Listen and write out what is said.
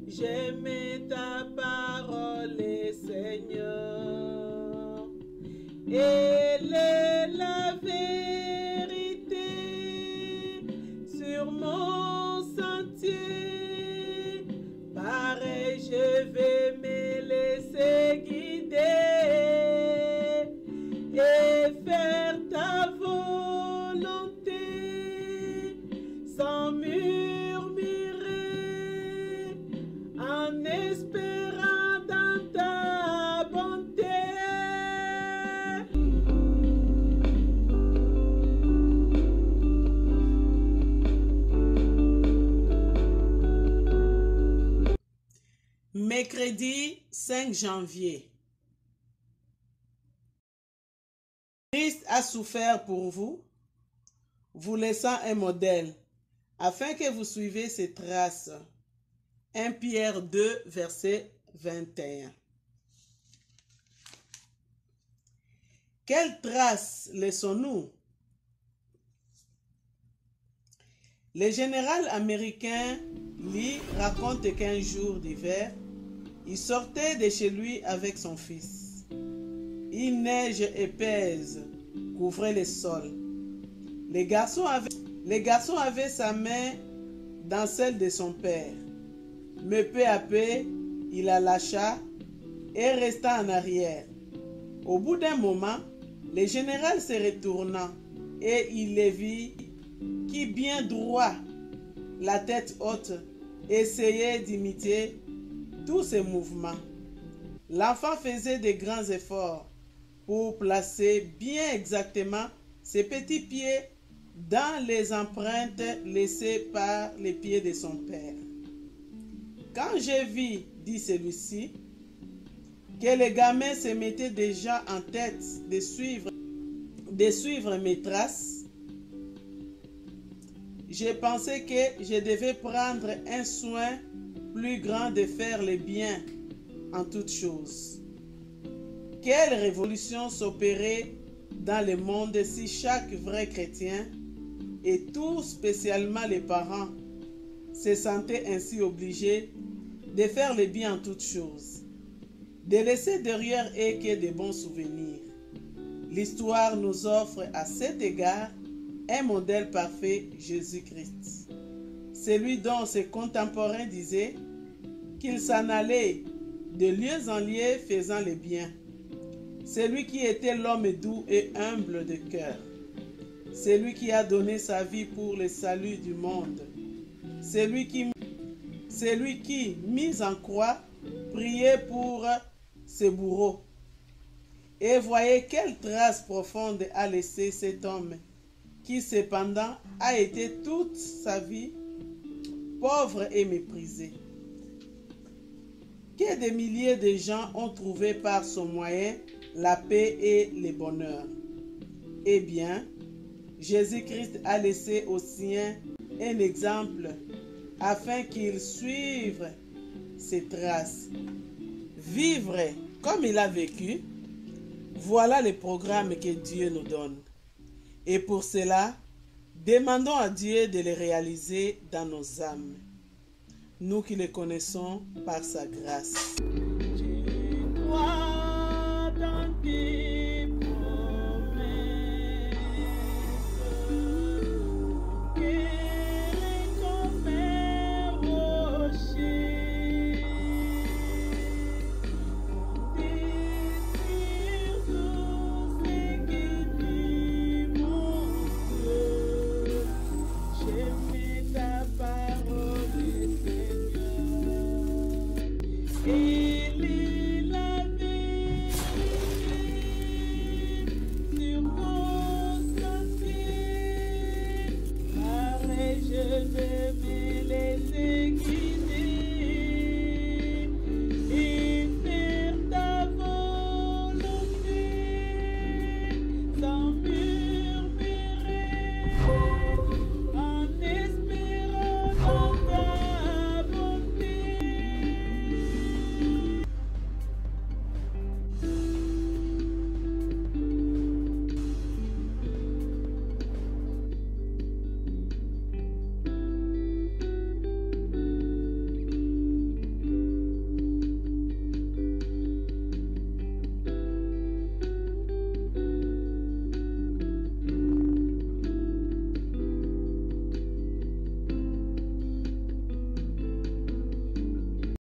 J'aimais ta parole, Seigneur. Elle est la vérité sur mon sentier. Pareil, je vais me laisser guider et faire ta volonté sans murmurer, en espérant dans ta bonté. Mercredi 5 janvier. Christ a souffert pour vous, vous laissant un modèle, afin que vous suiviez ses traces. 1 Pierre 2, verset 21. Quelles traces laissons-nous? Le général américain Lee raconte qu'un jour d'hiver, il sortait de chez lui avec son fils. Une neige épaisse couvrait le sol. Le garçon avait sa main dans celle de son père. Mais peu à peu, il la lâcha et resta en arrière. Au bout d'un moment, le général se retourna et il le vit qui, bien droit, la tête haute, essayait d'imiter tous ses mouvements. L'enfant faisait de grands efforts pour placer bien exactement ses petits pieds dans les empreintes laissées par les pieds de son père. Quand j'ai vu, dit celui-ci, que le gamin se mettait déjà en tête de suivre mes traces, j'ai pensé que je devais prendre un soin plus grand de faire le bien en toutes choses. Quelle révolution s'opérait dans le monde si chaque vrai chrétien, et tout spécialement les parents, se sentaient ainsi obligés de faire le bien en toutes choses, de laisser derrière eux que de bons souvenirs. L'histoire nous offre à cet égard un modèle parfait, Jésus-Christ. Celui dont ses contemporains disaient qu'il s'en allait de lieu en lieu faisant le bien. Celui qui était l'homme doux et humble de cœur. Celui qui a donné sa vie pour le salut du monde. Celui qui, mis en croix, priait pour ses bourreaux. Et voyez quelle trace profonde a laissé cet homme qui cependant a été toute sa vie pauvre et méprisé. Que des milliers de gens ont trouvé par son moyen la paix et le bonheur. Eh bien, Jésus-Christ a laissé aux siens un exemple afin qu'ils suivent ses traces. Vivre comme il a vécu, voilà le programme que Dieu nous donne. Et pour cela, demandons à Dieu de le réaliser dans nos âmes, nous qui le connaissons par sa grâce. Je crois dans tes promesses, que comme un rocher, désire tout ce que tu mon Dieu. J'aime ta parole, Seigneur.